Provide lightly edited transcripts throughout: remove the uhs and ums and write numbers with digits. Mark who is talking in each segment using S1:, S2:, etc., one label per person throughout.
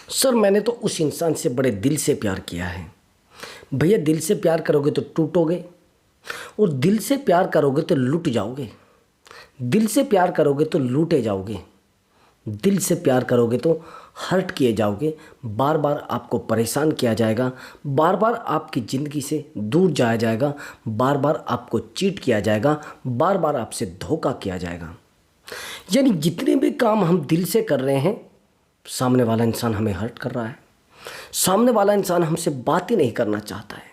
S1: Sir मैंने तो उस इंसान से बड़े दिल से प्यार किया है। भैया दिल से प्यार करोगे तो टूटोगे, और दिल से प्यार करोगे तो लूट जाओगे। दिल से प्यार करोगे तो लूटे जाओगे। दिल से प्यार करोगे तो हर्ट किए जाओगे। बार बार आपको परेशान किया जाएगा, बार बार आपकी ज़िंदगी से दूर जाया जाएगा, बार बार आपको चीट किया जाएगा, बार बार आपसे धोखा किया जाएगा। यानी जितने भी काम हम दिल से कर रहे हैं, सामने वाला इंसान हमें हर्ट कर रहा है। सामने वाला इंसान हमसे बात ही नहीं करना चाहता है।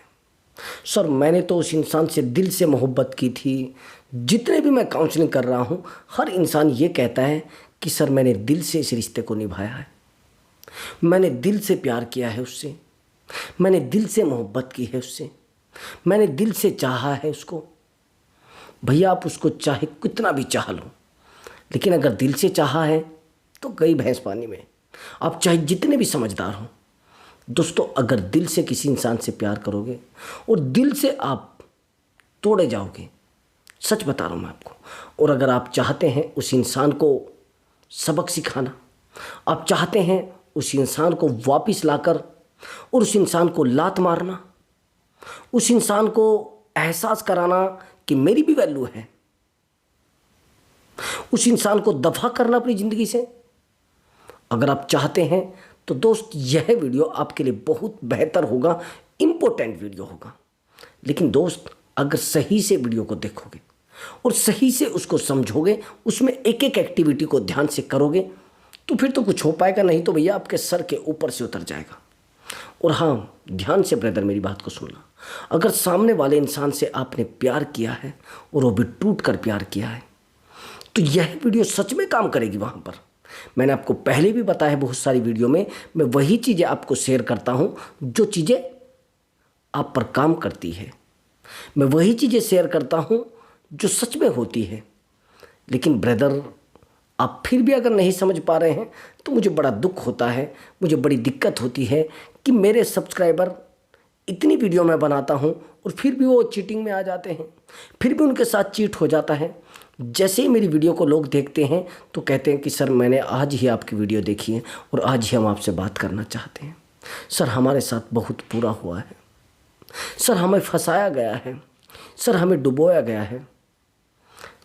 S1: सर मैंने तो उस इंसान से दिल से मोहब्बत की थी। जितने भी मैं काउंसलिंग कर रहा हूँ, हर इंसान ये कहता है कि सर मैंने दिल से इस रिश्ते को निभाया है, मैंने दिल से प्यार किया है उससे, मैंने दिल से मोहब्बत की है उससे, मैंने दिल से चाहा है उसको। भैया आप उसको चाहे कितना भी चाह लो, लेकिन अगर दिल से चाहा है तो गई भैंस पानी में। आप चाहे जितने भी समझदार हों, दोस्तों अगर दिल से किसी इंसान से प्यार करोगे और दिल से आप तोड़े जाओगे, सच बता रहा हूँ मैं आपको। और अगर आप चाहते हैं उस इंसान को सबक सिखाना, आप चाहते हैं उस इंसान को वापस लाकर और उस इंसान को लात मारना, उस इंसान को एहसास कराना कि मेरी भी वैल्यू है, उस इंसान को दफा करना अपनी ज़िंदगी से, अगर आप चाहते हैं तो दोस्त यह वीडियो आपके लिए बहुत बेहतर होगा, इम्पोर्टेंट वीडियो होगा। लेकिन दोस्त अगर सही से वीडियो को देखोगे और सही से उसको समझोगे, उसमें एक एक एक्टिविटी को ध्यान से करोगे, तो फिर तो कुछ हो पाएगा, नहीं तो भैया आपके सर के ऊपर से उतर जाएगा। और हाँ, ध्यान से ब्रदर मेरी बात को सुनना। अगर सामने वाले इंसान से आपने प्यार किया है और वो भी टूट कर प्यार किया है, तो यह वीडियो सच में काम करेगी वहाँ पर। मैंने आपको पहले भी बताया है बहुत सारी वीडियो में, मैं वही चीज़ें आपको शेयर करता हूँ जो चीज़ें आप पर काम करती है। मैं वही चीज़ें शेयर करता हूँ जो सच में होती है। लेकिन ब्रदर आप फिर भी अगर नहीं समझ पा रहे हैं तो मुझे बड़ा दुख होता है, मुझे बड़ी दिक्कत होती है कि मेरे सब्सक्राइबर इतनी वीडियो मैं बनाता हूँ और फिर भी वो चीटिंग में आ जाते हैं, फिर भी उनके साथ चीट हो जाता है। जैसे ही मेरी वीडियो को लोग देखते हैं तो कहते हैं कि सर मैंने आज ही आपकी वीडियो देखी है और आज ही हम आपसे बात करना चाहते हैं। सर हमारे साथ बहुत बुरा हुआ है, सर हमें फंसाया गया है, सर हमें डुबोया गया है।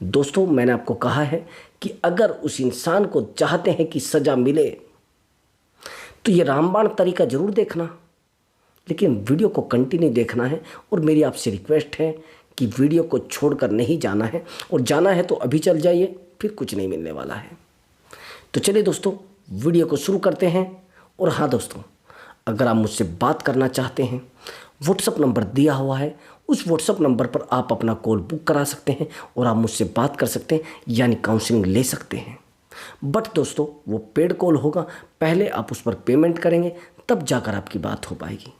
S1: दोस्तों मैंने आपको कहा है कि अगर उस इंसान को चाहते हैं कि सज़ा मिले तो ये रामबाण तरीका ज़रूर देखना, लेकिन वीडियो को कंटिन्यू देखना है। और मेरी आपसे रिक्वेस्ट है कि वीडियो को छोड़कर नहीं जाना है, और जाना है तो अभी चल जाइए, फिर कुछ नहीं मिलने वाला है। तो चलिए दोस्तों वीडियो को शुरू करते हैं। और हाँ दोस्तों, अगर आप मुझसे बात करना चाहते हैं, व्हाट्सअप नंबर दिया हुआ है, उस व्हाट्सअप नंबर पर आप अपना कॉल बुक करा सकते हैं और आप मुझसे बात कर सकते हैं, यानी काउंसलिंग ले सकते हैं। बट दोस्तों वो पेड कॉल होगा, पहले आप उस पर पेमेंट करेंगे तब जाकर आपकी बात हो पाएगी।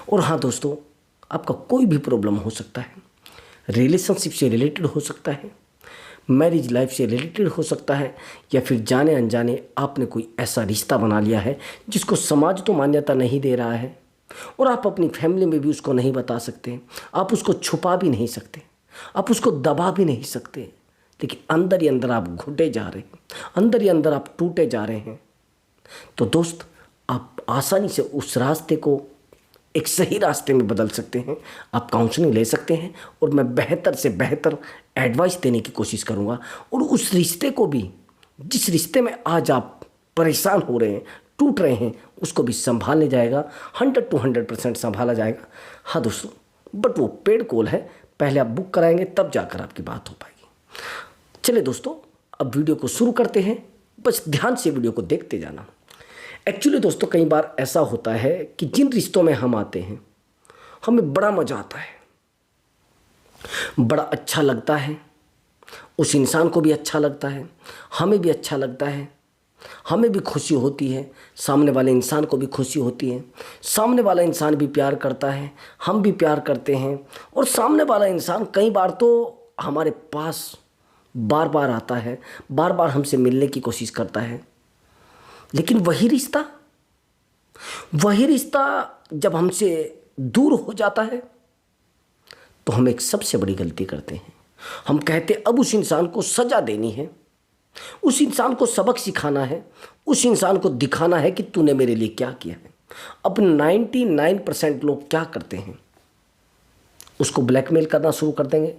S1: और हाँ दोस्तों, आपका कोई भी प्रॉब्लम हो सकता है, रिलेशनशिप से रिलेटेड हो सकता है, मैरिज लाइफ से रिलेटेड हो सकता है, या फिर जाने अनजाने आपने कोई ऐसा रिश्ता बना लिया है जिसको समाज तो मान्यता नहीं दे रहा है और आप अपनी फैमिली में भी उसको नहीं बता सकते, आप उसको छुपा भी नहीं सकते, आप उसको दबा भी नहीं सकते, लेकिन अंदर ही अंदर आप घुटे जा रहे हैं, अंदर ही अंदर आप टूटे जा रहे हैं, तो दोस्त आप आसानी से उस रास्ते को एक सही रास्ते में बदल सकते हैं। आप काउंसलिंग ले सकते हैं और मैं बेहतर से बेहतर एडवाइस देने की कोशिश करूंगा। और उस रिश्ते को भी, जिस रिश्ते में आज आप परेशान हो रहे हैं, टूट रहे हैं, उसको भी संभालने जाएगा, 100 to 100% संभाला जाएगा। हाँ दोस्तों, बट वो पेड कॉल है, पहले आप बुक कराएंगे तब जाकर आपकी बात हो पाएगी। चलिए दोस्तों अब वीडियो को शुरू करते हैं, बस ध्यान से वीडियो को देखते जाना। एक्चुअली दोस्तों कई बार ऐसा होता है कि जिन रिश्तों में हम आते हैं हमें बड़ा मज़ा आता है, बड़ा अच्छा लगता है, उस इंसान को भी अच्छा लगता है, हमें भी अच्छा लगता है, हमें भी खुशी होती है, सामने वाले इंसान को भी खुशी होती है, सामने वाला इंसान भी प्यार करता है, हम भी प्यार करते हैं, और सामने वाला इंसान कई बार तो हमारे पास बार बार आता है, बार बार हमसे मिलने की कोशिश करता है। लेकिन वही रिश्ता जब हमसे दूर हो जाता है तो हम एक सबसे बड़ी गलती करते हैं। हम कहते अब उस इंसान को सज़ा देनी है, उस इंसान को सबक सिखाना है, उस इंसान को दिखाना है कि तूने मेरे लिए क्या किया है। अब 99% लोग क्या करते हैं, उसको ब्लैकमेल करना शुरू कर देंगे।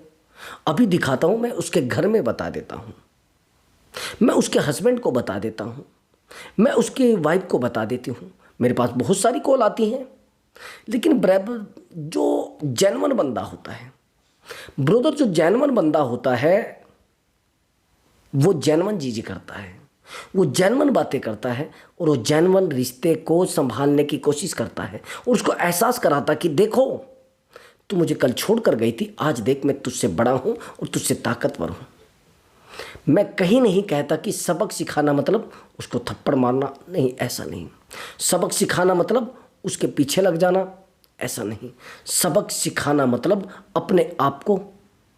S1: अभी दिखाता हूं, मैं उसके घर में बता देता हूं, मैं उसके हस्बैंड को बता देता हूं, मैं उसकी वाइफ को बता देती हूं। मेरे पास बहुत सारी कॉल आती हैं, लेकिन ब्रदर जो जेन्युइन बंदा होता है, ब्रदर जो जेन्युइन बंदा होता है, वो जेन्युइन चीज़ें करता है, वो जेन्युइन बातें करता है और वो जेन्युइन रिश्ते को संभालने की कोशिश करता है और उसको एहसास कराता कि देखो तू मुझे कल छोड़ कर गई थी, आज देख मैं तुझसे बड़ा हूँ और तुझसे ताकतवर हूँ। मैं कहीं नहीं कहता कि सबक सिखाना मतलब उसको थप्पड़ मारना, नहीं, ऐसा नहीं। सबक सिखाना मतलब उसके पीछे लग जाना, ऐसा नहीं। सबक सिखाना मतलब अपने आप को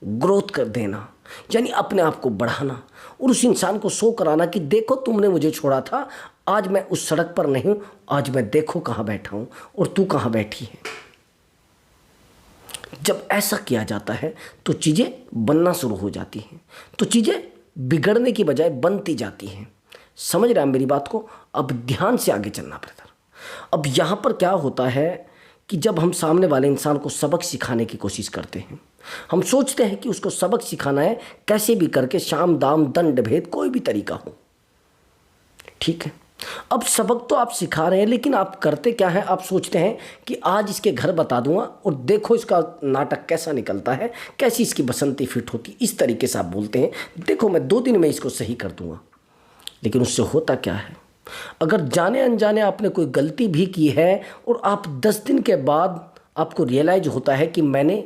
S1: ग्रोथ कर देना, यानी अपने आप को बढ़ाना और उस इंसान को शो कराना कि देखो तुमने मुझे छोड़ा था, आज मैं उस सड़क पर नहीं हूँ, आज मैं देखो कहाँ बैठा हूँ और तू कहाँ बैठी है। जब ऐसा किया जाता है तो चीज़ें बनना शुरू हो जाती हैं, तो चीज़ें बिगड़ने की बजाय बनती जाती हैं। समझ रहे हैं मेरी बात को? अब ध्यान से आगे चलना ब्रदर। अब यहाँ पर क्या होता है कि जब हम सामने वाले इंसान को सबक सिखाने की कोशिश करते हैं, हम सोचते हैं कि उसको सबक सिखाना है कैसे भी करके, शाम दाम दंड भेद कोई भी तरीका हो, ठीक है। अब सबक तो आप सिखा रहे हैं, लेकिन आप करते क्या है, आप सोचते हैं कि आज इसके घर बता दूंगा और देखो इसका नाटक कैसा निकलता है, कैसी इसकी बसंती फिट होती, इस तरीके से आप बोलते हैं, देखो मैं 2 दिन में इसको सही कर दूंगा। लेकिन उससे होता क्या है, अगर जाने अनजाने आपने कोई गलती भी की है और आप 10 दिन के बाद आपको रियलाइज होता है कि मैंने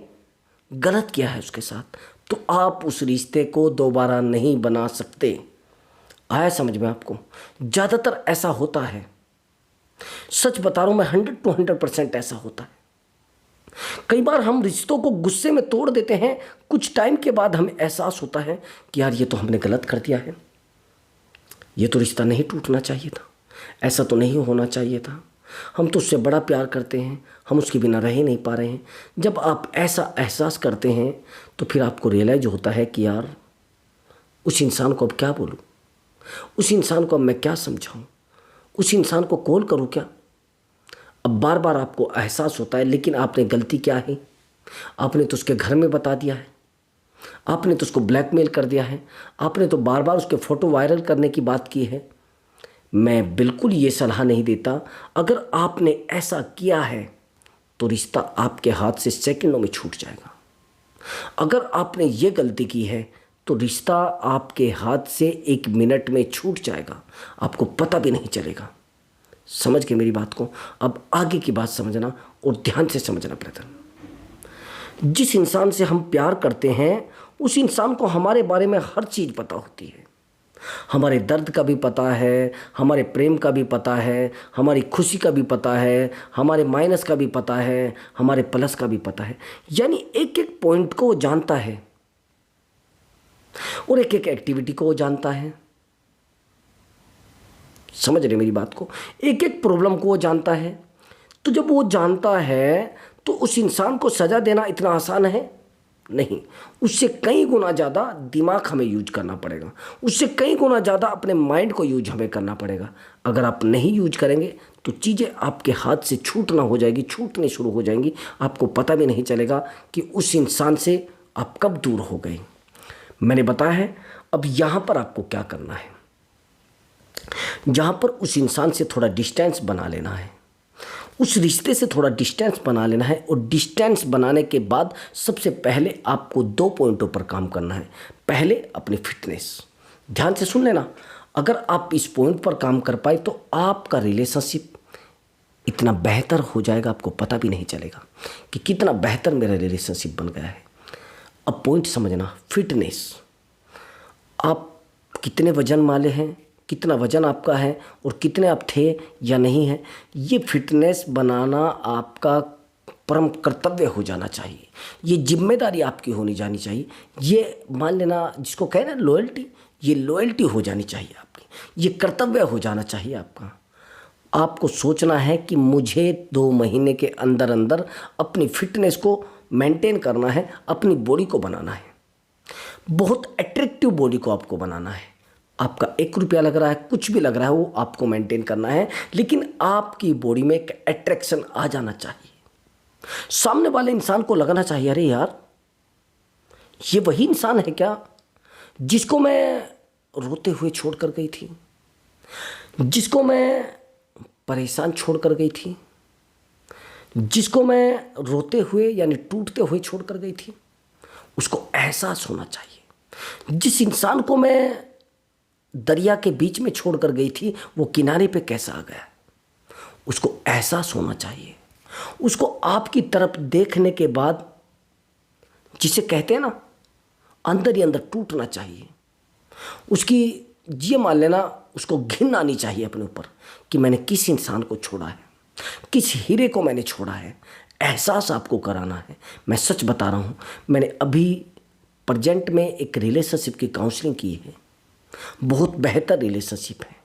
S1: गलत किया है उसके साथ, तो आप उस रिश्ते को दोबारा नहीं बना सकते। आया समझ में आपको? ज़्यादातर ऐसा होता है, सच बता रहा हूँ मैं, 100 to 100% ऐसा होता है। कई बार हम रिश्तों को गुस्से में तोड़ देते हैं, कुछ टाइम के बाद हमें एहसास होता है कि यार ये तो हमने गलत कर दिया है, ये तो रिश्ता नहीं टूटना चाहिए था, ऐसा तो नहीं होना चाहिए था, हम तो उससे बड़ा प्यार करते हैं, हम उसके बिना रह ही नहीं पा रहे हैं। जब आप ऐसा एहसास करते हैं तो फिर आपको रियलाइज होता है कि यार उस इंसान को अब क्या बोलूँ, उस इंसान को अब मैं क्या समझाऊँ, उस इंसान को कॉल करूँ क्या। अब बार बार आपको एहसास होता है, लेकिन आपने गलती क्या है, आपने तो उसके घर में बता दिया है, आपने तो उसको ब्लैकमेल कर दिया है, आपने तो बार बार उसके फ़ोटो वायरल करने की बात की है। मैं बिल्कुल ये सलाह नहीं देता, अगर आपने ऐसा किया है तो रिश्ता आपके हाथ से सेकंडों में छूट जाएगा। अगर आपने ये गलती की है तो रिश्ता आपके हाथ से 1 मिनट में छूट जाएगा, आपको पता भी नहीं चलेगा। समझ के मेरी बात को? अब आगे की बात समझना और ध्यान से समझना ब्रदर। जिस इंसान से हम प्यार करते हैं उस इंसान को हमारे बारे में हर चीज़ पता होती है, हमारे दर्द का भी पता है, हमारे प्रेम का भी पता है, हमारी खुशी का भी पता है, हमारे माइनस का भी पता है, हमारे प्लस का भी पता है। यानी एक एक पॉइंट को वो जानता है और एक एक एक्टिविटी को वो जानता है। समझ रहे मेरी बात को? एक एक प्रॉब्लम को वो जानता है। तो जब वो जानता है तो उस इंसान को सज़ा देना इतना आसान है नहीं, उससे कई गुना ज़्यादा दिमाग हमें यूज करना पड़ेगा, उससे कई गुना ज़्यादा अपने माइंड को यूज हमें करना पड़ेगा। अगर आप नहीं यूज करेंगे तो चीज़ें आपके हाथ से छूटना हो जाएगी, छूटने शुरू हो जाएंगी, आपको पता भी नहीं चलेगा कि उस इंसान से आप कब दूर हो गए। मैंने बताया है। अब यहाँ पर आपको क्या करना है, जहाँ पर उस इंसान से थोड़ा डिस्टेंस बना लेना है, उस रिश्ते से थोड़ा डिस्टेंस बना लेना है। और डिस्टेंस बनाने के बाद सबसे पहले आपको 2 पॉइंटों पर काम करना है। पहले अपनी फिटनेस, ध्यान से सुन लेना। अगर आप इस पॉइंट पर काम कर पाए तो आपका रिलेशनशिप इतना बेहतर हो जाएगा, आपको पता भी नहीं चलेगा कि कितना बेहतर मेरा रिलेशनशिप बन गया है। अब पॉइंट समझना, फिटनेस। आप कितने वजन वाले हैं, कितना वजन आपका है और कितने आप थे या नहीं है, ये फिटनेस बनाना आपका परम कर्तव्य हो जाना चाहिए, ये जिम्मेदारी आपकी होनी जानी चाहिए। ये मान लेना, जिसको कहे ना लॉयल्टी, ये लॉयल्टी हो जानी चाहिए आपकी, ये कर्तव्य हो जाना चाहिए आपका। आपको सोचना है कि मुझे 2 महीने के अंदर अंदर अपनी फिटनेस को मेंटेन करना है, अपनी बॉडी को बनाना है, बहुत अट्रैक्टिव बॉडी को आपको बनाना है। आपका 1 रुपया लग रहा है, कुछ भी लग रहा है, वो आपको मेंटेन करना है, लेकिन आपकी बॉडी में एक अट्रैक्शन आ जाना चाहिए। सामने वाले इंसान को लगना चाहिए, अरे यार ये वही इंसान है क्या जिसको मैं रोते हुए छोड़ कर गई थी, जिसको मैं परेशान छोड़ कर गई थी, जिसको मैं रोते हुए यानी टूटते हुए छोड़ कर गई थी। उसको एहसास होना चाहिए, जिस इंसान को मैं दरिया के बीच में छोड़ कर गई थी वो किनारे पे कैसा आ गया, उसको एहसास होना चाहिए। उसको आपकी तरफ देखने के बाद, जिसे कहते हैं ना, अंदर ही अंदर टूटना चाहिए। उसकी ये मान लेना, उसको घिन आनी चाहिए अपने ऊपर कि मैंने किस इंसान को छोड़ा है, किस हीरे को मैंने छोड़ा है। एहसास आपको कराना है। मैं सच बता रहा हूँ, मैंने अभी प्रेजेंट में एक रिलेशनशिप की काउंसलिंग की है। बहुत बेहतर रिलेशनशिप है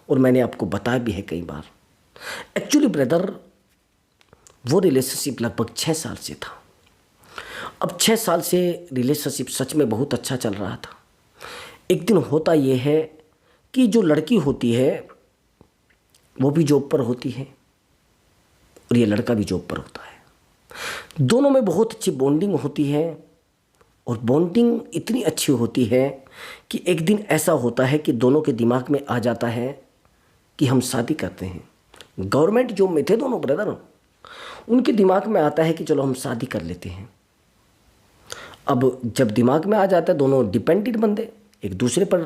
S1: और मैंने आपको बताया भी है कई बार। एक्चुअली ब्रदर, वो रिलेशनशिप लगभग 6 साल से था। अब 6 साल से रिलेशनशिप सच में बहुत अच्छा चल रहा था। एक दिन होता ये है कि जो लड़की होती है वो भी जॉब पर होती है और ये लड़का भी जॉब पर होता है। दोनों में बहुत अच्छी बॉन्डिंग होती है और बॉन्डिंग इतनी अच्छी होती है कि एक दिन ऐसा होता है कि दोनों के दिमाग में आ जाता है कि हम शादी करते हैं। गवर्नमेंट जॉब में थे दोनों ब्रदर, उनके दिमाग में आता है कि चलो हम शादी कर लेते हैं। अब जब दिमाग में आ जाता है, दोनों डिपेंडेंट बंदे, एक दूसरे पर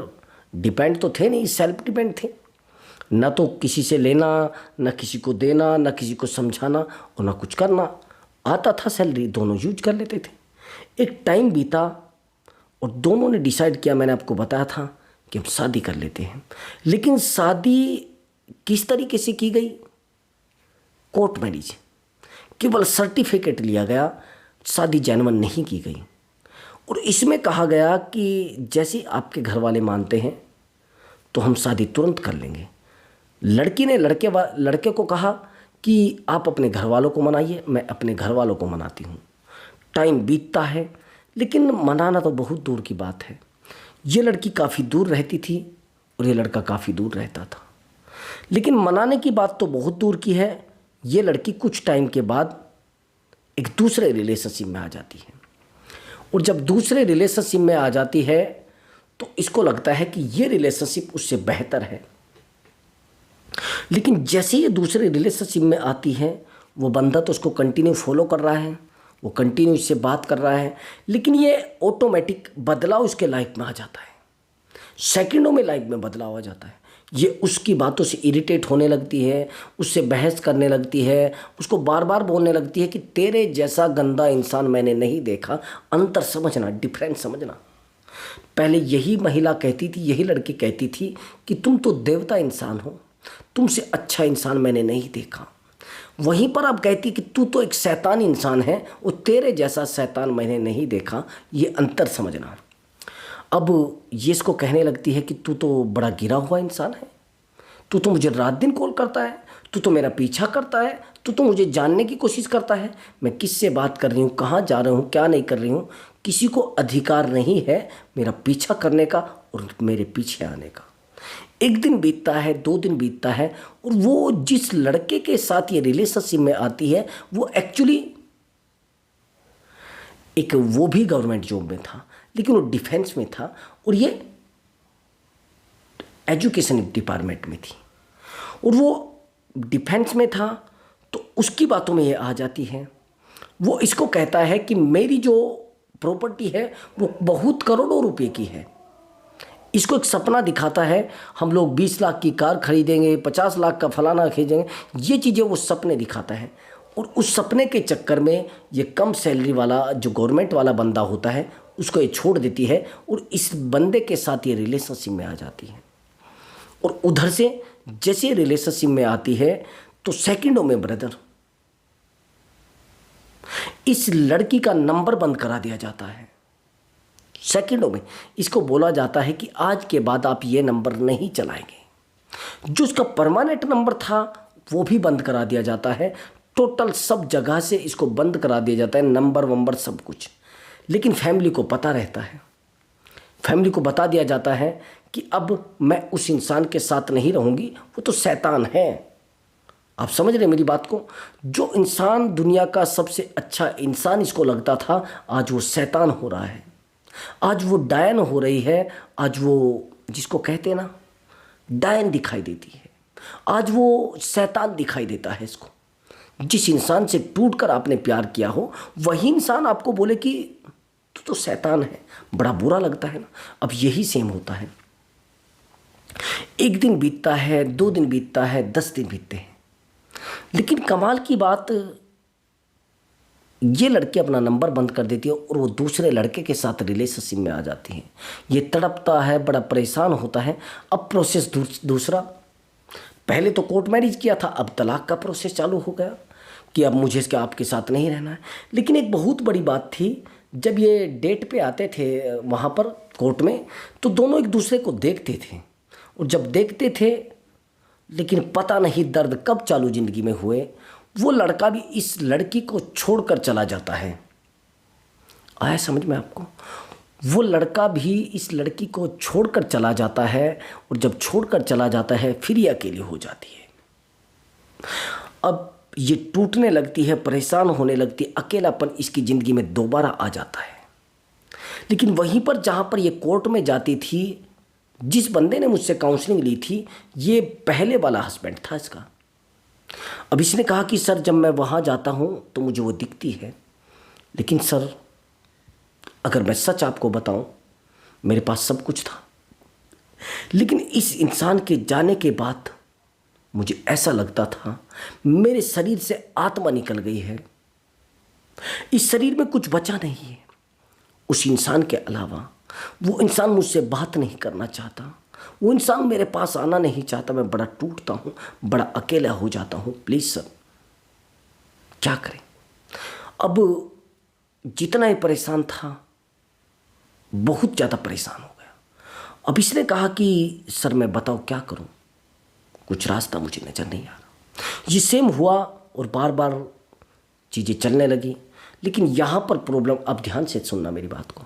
S1: डिपेंड तो थे नहीं, सेल्फ डिपेंड थे। ना तो किसी से लेना, ना किसी को देना, ना किसी को समझाना और ना कुछ करना। आता था सैलरी, दोनों यूज कर लेते थे। एक टाइम बीता और दोनों ने डिसाइड किया, मैंने आपको बताया था कि हम शादी कर लेते हैं। लेकिन शादी किस तरीके से की गई? कोर्ट मैरिज, केवल सर्टिफिकेट लिया गया, शादी जेन्युइन नहीं की गई। और इसमें कहा गया कि जैसे आपके घर वाले मानते हैं तो हम शादी तुरंत कर लेंगे। लड़की ने लड़के को कहा कि आप अपने घर वालों को मनाइए, मैं अपने घर वालों को मनाती हूँ। टाइम बीतता है लेकिन मनाना तो बहुत दूर की बात है। ये लड़की काफ़ी दूर रहती थी और ये लड़का काफ़ी दूर रहता था। लेकिन मनाने की बात तो बहुत दूर की है। ये लड़की कुछ टाइम के बाद एक दूसरे रिलेशनशिप में आ जाती है और जब दूसरे रिलेशनशिप में आ जाती है तो इसको लगता है कि ये रिलेशनशिप उससे बेहतर है। लेकिन जैसे ये दूसरे रिलेशनशिप में आती है, वो बंदा तो उसको कंटिन्यू फॉलो कर रहा है, वो कंटिन्यू इससे बात कर रहा है, लेकिन ये ऑटोमेटिक बदलाव उसके लाइफ में आ जाता है। सेकंडों में लाइफ में बदलाव आ जाता है। ये उसकी बातों से इरिटेट होने लगती है, उससे बहस करने लगती है, उसको बार बार बोलने लगती है कि तेरे जैसा गंदा इंसान मैंने नहीं देखा। अंतर समझना, डिफरेंस समझना। पहले यही महिला कहती थी, यही लड़की कहती थी कि तुम तो देवता इंसान हो, तुमसे अच्छा इंसान मैंने नहीं देखा। वहीं पर अब कहती कि तू तो एक शैतान इंसान है और तेरे जैसा शैतान मैंने नहीं देखा। ये अंतर समझना। अब ये इसको कहने लगती है कि तू तो बड़ा गिरा हुआ इंसान है, तू तो मुझे रात दिन कॉल करता है, तू तो मेरा पीछा करता है, तू तो मुझे जानने की कोशिश करता है, मैं किससे बात कर रही हूँ, कहाँ जा रही हूँ, क्या नहीं कर रही हूँ। किसी को अधिकार नहीं है मेरा पीछा करने का और मेरे पीछे आने का। एक दिन बीतता है, 2 दिन बीतता है और वो जिस लड़के के साथ ये रिलेशनशिप में आती है वो एक्चुअली वो भी गवर्नमेंट जॉब में था, लेकिन वो डिफेंस में था और ये एजुकेशन डिपार्टमेंट में थी और वो डिफेंस में था। तो उसकी बातों में ये आ जाती है। वो इसको कहता है कि मेरी जो प्रॉपर्टी है वो बहुत करोड़ों रुपए की है। इसको एक सपना दिखाता है, हम लोग 20 लाख की कार खरीदेंगे, 50 लाख का फलाना खरीदेंगे। ये चीज़ें वो सपने दिखाता है और उस सपने के चक्कर में ये कम सैलरी वाला जो गवर्नमेंट वाला बंदा होता है उसको ये छोड़ देती है और इस बंदे के साथ ये रिलेशनशिप में आ जाती है। और उधर से जैसे रिलेशनशिप में आती है तो सेकंडों में ब्रदर इस लड़की का नंबर बंद करा दिया जाता है। सेकंडों में इसको बोला जाता है कि आज के बाद आप ये नंबर नहीं चलाएंगे। जो उसका परमानेंट नंबर था वो भी बंद करा दिया जाता है। टोटल सब जगह से इसको बंद करा दिया जाता है, नंबर वंबर सब कुछ। लेकिन फैमिली को पता रहता है, फैमिली को बता दिया जाता है कि अब मैं उस इंसान के साथ नहीं रहूँगी, वो तो शैतान है। आप समझ रहे मेरी बात को? जो इंसान दुनिया का सबसे अच्छा इंसान इसको लगता था, आज वो शैतान हो रहा है, आज वो डायन हो रही है, आज वो जिसको कहते हैं ना डायन दिखाई देती है, आज वो शैतान दिखाई देता है इसको। जिस इंसान से टूटकर आपने प्यार किया हो वही इंसान आपको बोले कि तू तो शैतान है, बड़ा बुरा लगता है ना। अब यही सेम होता है, एक दिन बीतता है, 2 दिन बीतता है, 10 दिन बीतते हैं, लेकिन कमाल की बात ये लड़की अपना नंबर बंद कर देती है और वो दूसरे लड़के के साथ रिलेशनशिप में आ जाती है। ये तड़पता है, बड़ा परेशान होता है। अब प्रोसेस दूसरा, पहले तो कोर्ट मैरिज किया था, अब तलाक का प्रोसेस चालू हो गया कि अब मुझे इसके आपके साथ नहीं रहना है। लेकिन एक बहुत बड़ी बात थी, जब ये डेट पे आते थे वहाँ पर कोर्ट में, तो दोनों एक दूसरे को देखते थे, और जब देखते थे, लेकिन पता नहीं दर्द कब चालू ज़िंदगी में हुए, वो लड़का भी इस लड़की को छोड़कर चला जाता है। आया समझ में आपको? वो लड़का भी इस लड़की को छोड़कर चला जाता है, और जब छोड़कर चला जाता है फिर ये अकेली हो जाती है। अब ये टूटने लगती है, परेशान होने लगती है, अकेलापन इसकी ज़िंदगी में दोबारा आ जाता है। लेकिन वहीं पर जहाँ पर ये कोर्ट में जाती थी, जिस बंदे ने मुझसे काउंसलिंग ली थी, ये पहले वाला हस्बैंड था इसका। अब इसने कहा कि सर जब मैं वहाँ जाता हूँ तो मुझे वो दिखती है, लेकिन सर अगर मैं सच आपको बताऊँ, मेरे पास सब कुछ था, लेकिन इस इंसान के जाने के बाद मुझे ऐसा लगता था मेरे शरीर से आत्मा निकल गई है, इस शरीर में कुछ बचा नहीं है। उस इंसान के अलावा वो इंसान मुझसे बात नहीं करना चाहता, वो इंसान मेरे पास आना नहीं चाहता। मैं बड़ा टूटता हूँ, बड़ा अकेला हो जाता हूँ। प्लीज़ सर क्या करें? अब जितना ही परेशान था, बहुत ज़्यादा परेशान हो गया। अब इसने कहा कि सर मैं बताओ क्या करूँ, कुछ रास्ता मुझे नज़र नहीं आ रहा। ये सेम हुआ और बार बार चीज़ें चलने लगी। लेकिन यहाँ पर प्रॉब्लम, अब ध्यान से सुनना मेरी बात को,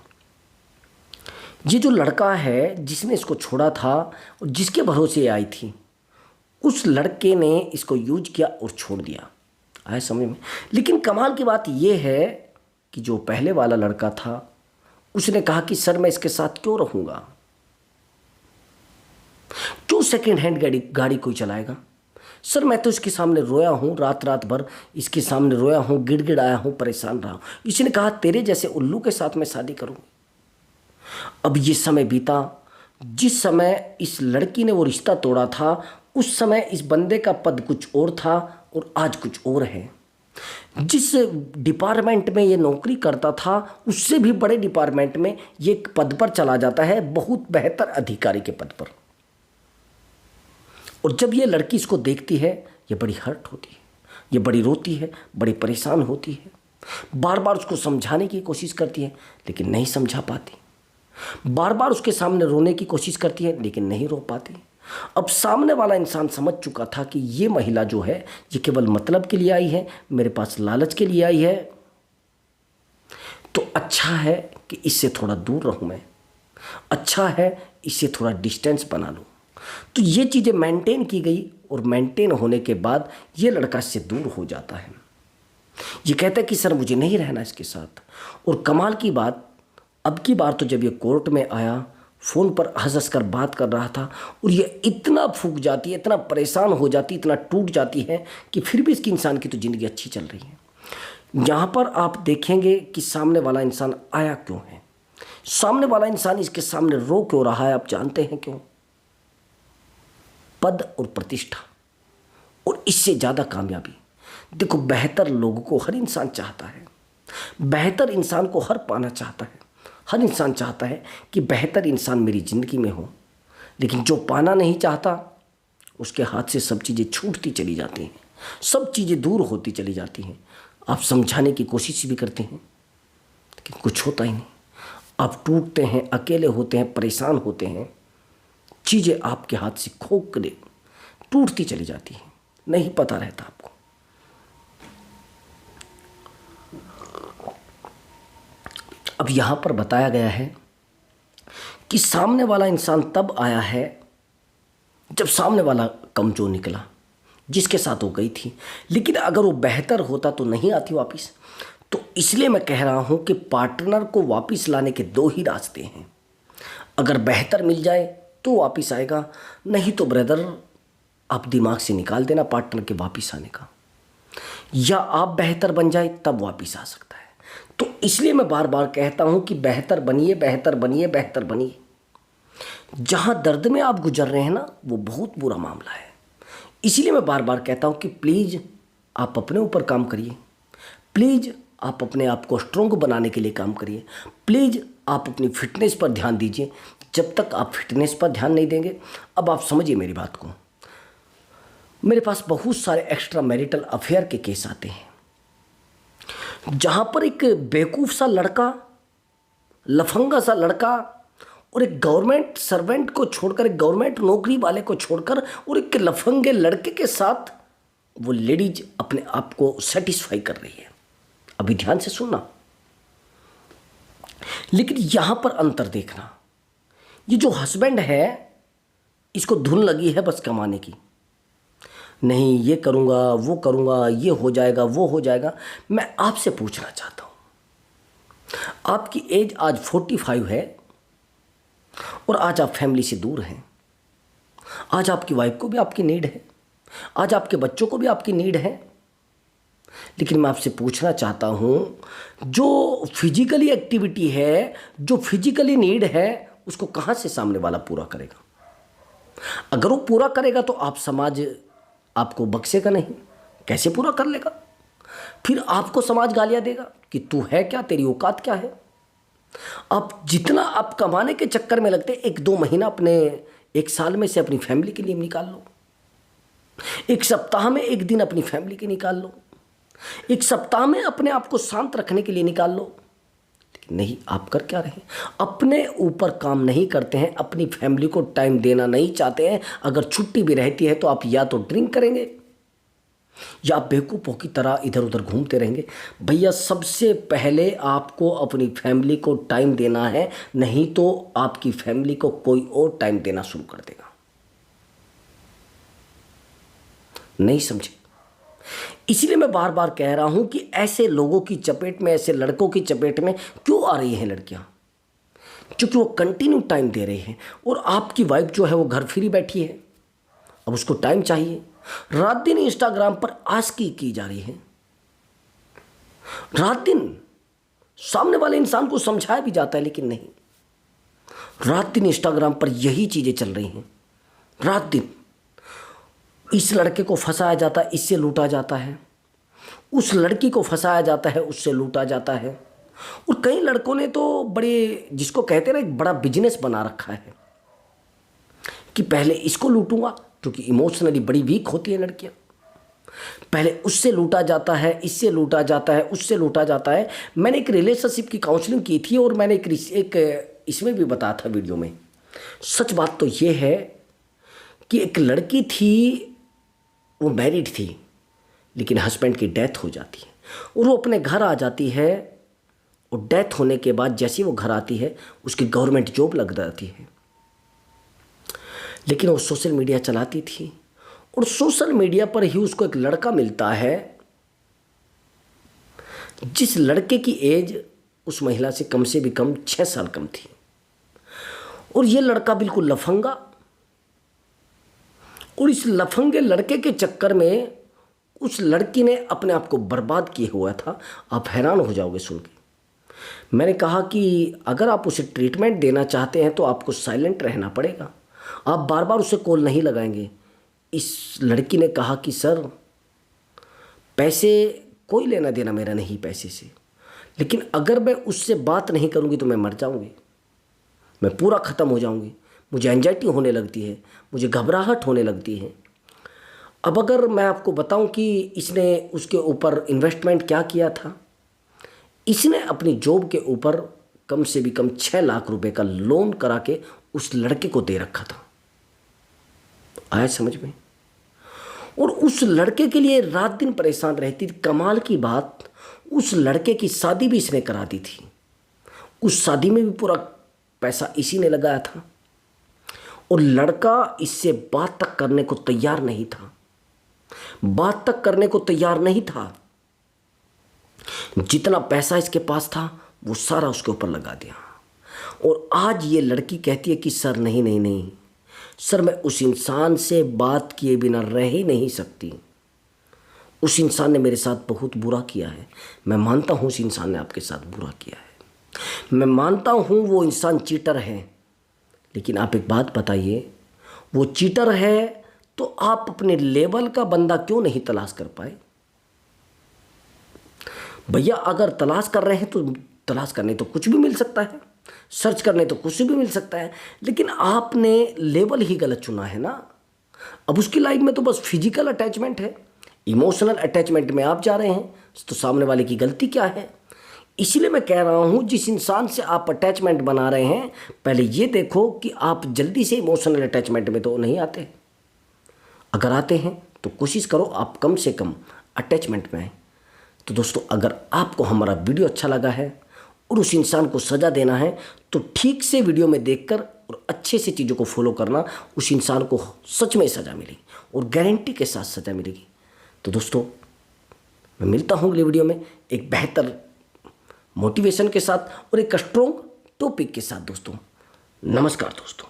S1: ये जो लड़का है जिसने इसको छोड़ा था और जिसके भरोसे आई थी, उस लड़के ने इसको यूज किया और छोड़ दिया। आया समझ में? लेकिन कमाल की बात यह है कि जो पहले वाला लड़का था, उसने कहा कि सर मैं इसके साथ क्यों रहूँगा, क्यों सेकेंड हैंड गाड़ी कोई चलाएगा। सर मैं तो इसके सामने रोया हूँ, रात रात भर इसके सामने रोया हूँ, गिड़गिड़ाया हूँ, परेशान रहा हूँ। इसने कहा तेरे जैसे उल्लू के साथ मैं शादी करूँगी। अब ये समय बीता, जिस समय इस लड़की ने वो रिश्ता तोड़ा था, उस समय इस बंदे का पद कुछ और था और आज कुछ और है। जिस डिपार्टमेंट में ये नौकरी करता था, उससे भी बड़े डिपार्टमेंट में ये एक पद पर चला जाता है, बहुत बेहतर अधिकारी के पद पर। और जब ये लड़की इसको देखती है, ये बड़ी हर्ट होती है, ये बड़ी रोती है, बड़ी परेशान होती है, बार बार उसको समझाने की कोशिश करती है लेकिन नहीं समझा पाती, बार बार उसके सामने रोने की कोशिश करती है लेकिन नहीं रो पाती। अब सामने वाला इंसान समझ चुका था कि ये महिला जो है ये केवल मतलब के लिए आई है, मेरे पास लालच के लिए आई है, तो अच्छा है कि इससे थोड़ा दूर रहूं मैं, अच्छा है इससे थोड़ा डिस्टेंस बना लूं। तो ये चीज़ें मेंटेन की गई और मेंटेन होने के बाद ये लड़का इससे दूर हो जाता है। ये कहता है कि सर मुझे नहीं रहना इसके साथ। और कमाल की बात, अब की बार तो जब ये कोर्ट में आया, फ़ोन पर हंस हंस कर बात कर रहा था, और ये इतना फूक जाती है, इतना परेशान हो जाती, इतना टूट जाती है कि फिर भी इसकी इंसान की तो ज़िंदगी अच्छी चल रही है। यहाँ पर आप देखेंगे कि सामने वाला इंसान आया क्यों है, सामने वाला इंसान इसके सामने रो क्यों रहा है। आप जानते हैं क्यों? पद और प्रतिष्ठा और इससे ज़्यादा कामयाबी। देखो, बेहतर लोगों को हर इंसान चाहता है, बेहतर इंसान को हर पाना चाहता है, हर इंसान चाहता है कि बेहतर इंसान मेरी ज़िंदगी में हो। लेकिन जो पाना नहीं चाहता, उसके हाथ से सब चीज़ें छूटती चली जाती हैं, सब चीज़ें दूर होती चली जाती हैं। आप समझाने की कोशिश भी करते हैं लेकिन कुछ होता ही नहीं। आप टूटते हैं, अकेले होते हैं, परेशान होते हैं, चीज़ें आपके हाथ से खोखले टूटती चली जाती हैं, नहीं पता रहता आपको। अब यहाँ पर बताया गया है कि सामने वाला इंसान तब आया है जब सामने वाला कमज़ोर निकला, जिसके साथ वो गई थी। लेकिन अगर वो बेहतर होता तो नहीं आती वापस। तो इसलिए मैं कह रहा हूँ कि पार्टनर को वापस लाने के दो ही रास्ते हैं। अगर बेहतर मिल जाए तो वापस आएगा, नहीं तो ब्रदर आप दिमाग से निकाल देना पार्टनर के वापस आने का, या आप बेहतर बन जाए तब वापस आ सकता है। तो इसलिए मैं बार बार कहता हूं कि बेहतर बनिए, बेहतर बनिए, बेहतर बनिए। जहां दर्द में आप गुजर रहे हैं ना, वो बहुत बुरा मामला है। इसीलिए मैं बार बार कहता हूं कि प्लीज़ आप अपने ऊपर काम करिए, प्लीज़ आप अपने आप को स्ट्रॉन्ग बनाने के लिए काम करिए, प्लीज़ आप अपनी फिटनेस पर ध्यान दीजिए। जब तक आप फिटनेस पर ध्यान नहीं देंगे, अब आप समझिए मेरी बात को, मेरे पास बहुत सारे एक्स्ट्रा मैरिटल अफेयर के केस आते हैं जहां पर एक बेवकूफ़ सा लड़का, लफंगा सा लड़का और एक गवर्नमेंट सर्वेंट को छोड़कर, एक गवर्नमेंट नौकरी वाले को छोड़कर और एक लफंगे लड़के के साथ वो लेडीज अपने आप को सेटिस्फाई कर रही है। अभी ध्यान से सुनना, लेकिन यहां पर अंतर देखना। ये जो हस्बैंड है, इसको धुन लगी है बस कमाने की, नहीं ये करूँगा, वो करूँगा, ये हो जाएगा, वो हो जाएगा। मैं आपसे पूछना चाहता हूँ, आपकी एज आज 45 है और आज आप फैमिली से दूर हैं। आज आपकी वाइफ को भी आपकी नीड है, आज आपके बच्चों को भी आपकी नीड है। लेकिन मैं आपसे पूछना चाहता हूँ, जो फिजिकली एक्टिविटी है, जो फिजिकली नीड है, उसको कहाँ से सामने वाला पूरा करेगा? अगर वो पूरा करेगा तो आप समाज आपको बख्शेगा नहीं, कैसे पूरा कर लेगा? फिर आपको समाज गालियां देगा कि तू है क्या, तेरी औकात क्या है। आप जितना आप कमाने के चक्कर में लगते, 1-2 महीना अपने 1 साल में से अपनी फैमिली के लिए निकाल लो, 1 सप्ताह में 1 दिन अपनी फैमिली के निकाल लो, 1 सप्ताह में अपने आप को शांत रखने के लिए निकाल लो। लेकिन नहीं, आप कर क्या रहे हैं? अपने ऊपर काम नहीं करते हैं, अपनी फैमिली को टाइम देना नहीं चाहते हैं। अगर छुट्टी भी रहती है तो आप या तो ड्रिंक करेंगे या आप बेवकूफ़ों की तरह इधर उधर घूमते रहेंगे। भैया, सबसे पहले आपको अपनी फैमिली को टाइम देना है, नहीं तो आपकी फैमिली को कोई और टाइम देना शुरू कर देगा। नहीं समझे? इसलिए मैं बार बार कह रहा हूं कि ऐसे लोगों की चपेट में, ऐसे लड़कों की चपेट में क्यों आ रही हैं लड़कियां? क्योंकि वो कंटिन्यू टाइम दे रहे हैं और आपकी वाइफ जो है वो घर फ्री बैठी है, अब उसको टाइम चाहिए। रात दिन इंस्टाग्राम पर आस्की की जा रही है, रात दिन सामने वाले इंसान को समझाया भी जाता है, लेकिन नहीं, रात दिन इंस्टाग्राम पर यही चीजें चल रही हैं। रात दिन इस लड़के को फंसाया जाता है, इससे लूटा जाता है, उस लड़की को फंसाया जाता है, उससे लूटा जाता है। और कई लड़कों ने तो बड़े, जिसको कहते हैं ना, एक बड़ा बिजनेस बना रखा है कि पहले इसको लूटूंगा, क्योंकि इमोशनली बड़ी वीक होती है लड़कियां। पहले उससे लूटा जाता है, इससे लूटा जाता है, उससे लूटा जाता है। मैंने एक रिलेशनशिप की काउंसलिंग की थी और मैंने एक इसमें भी बताया था वीडियो में। सच बात तो ये है कि एक लड़की थी, वो मैरिड थी, लेकिन हस्बैंड की डेथ हो जाती है और वो अपने घर आ जाती है। और डेथ होने के बाद जैसे वो घर आती है, उसकी गवर्नमेंट जॉब लग जाती है। लेकिन वो सोशल मीडिया चलाती थी और सोशल मीडिया पर ही उसको एक लड़का मिलता है, जिस लड़के की एज उस महिला से भी कम 6 साल कम थी। और ये लड़का बिल्कुल लफंगा, और इस लफंगे लड़के के चक्कर में उस लड़की ने अपने आप को बर्बाद किए हुआ था। आप हैरान हो जाओगे सुन के। मैंने कहा कि अगर आप उसे ट्रीटमेंट देना चाहते हैं तो आपको साइलेंट रहना पड़ेगा, आप बार बार उसे कॉल नहीं लगाएंगे। इस लड़की ने कहा कि सर, पैसे कोई लेना देना मेरा नहीं पैसे से, लेकिन अगर मैं उससे बात नहीं करूँगी तो मैं मर जाऊँगी, मैं पूरा ख़त्म हो जाऊँगी, मुझे एंजाइटी होने लगती है, मुझे घबराहट होने लगती है। अब अगर मैं आपको बताऊं कि इसने उसके ऊपर इन्वेस्टमेंट क्या किया था, इसने अपनी जॉब के ऊपर कम से भी कम 6 लाख रुपए का लोन करा के उस लड़के को दे रखा था। आया समझ में? और उस लड़के के लिए रात दिन परेशान रहती थी। कमाल की बात, उस लड़के की शादी भी इसने करा दी थी। उस शादी में भी पूरा पैसा इसी ने लगाया था और लड़का इससे बात तक करने को तैयार नहीं था, बात तक करने को तैयार नहीं था। जितना पैसा इसके पास था वो सारा उसके ऊपर लगा दिया। और आज ये लड़की कहती है कि सर नहीं नहीं नहीं सर, मैं उस इंसान से बात किए बिना रह ही नहीं सकती। उस इंसान ने मेरे साथ बहुत बुरा किया है। मैं मानता हूँ उस इंसान ने आपके साथ बुरा किया है, मैं मानता हूँ वो इंसान चीटर है, लेकिन आप एक बात बताइए, वो चीटर है तो आप अपने लेवल का बंदा क्यों नहीं तलाश कर पाए? भैया अगर तलाश कर रहे हैं तो तलाश करने तो कुछ भी मिल सकता है, सर्च करने तो कुछ भी मिल सकता है, लेकिन आपने लेवल ही गलत चुना है ना। अब उसकी लाइफ में तो बस फिजिकल अटैचमेंट है, इमोशनल अटैचमेंट में आप जा रहे हैं, तो सामने वाले की गलती क्या है? इसीलिए मैं कह रहा हूँ जिस इंसान से आप अटैचमेंट बना रहे हैं, पहले ये देखो कि आप जल्दी से इमोशनल अटैचमेंट में तो नहीं आते। अगर आते हैं तो कोशिश करो आप कम से कम अटैचमेंट में आए। तो दोस्तों, अगर आपको हमारा वीडियो अच्छा लगा है और उस इंसान को सज़ा देना है तो ठीक से वीडियो में देखकर और अच्छे से चीज़ों को फॉलो करना, उस इंसान को सच में सज़ा मिलेगी और गारंटी के साथ सज़ा मिलेगी। तो दोस्तों, मैं मिलता हूँ अगले वीडियो में एक बेहतर मोटिवेशन के साथ और एक स्ट्रॉन्ग टॉपिक के साथ। दोस्तों नमस्कार दोस्तों।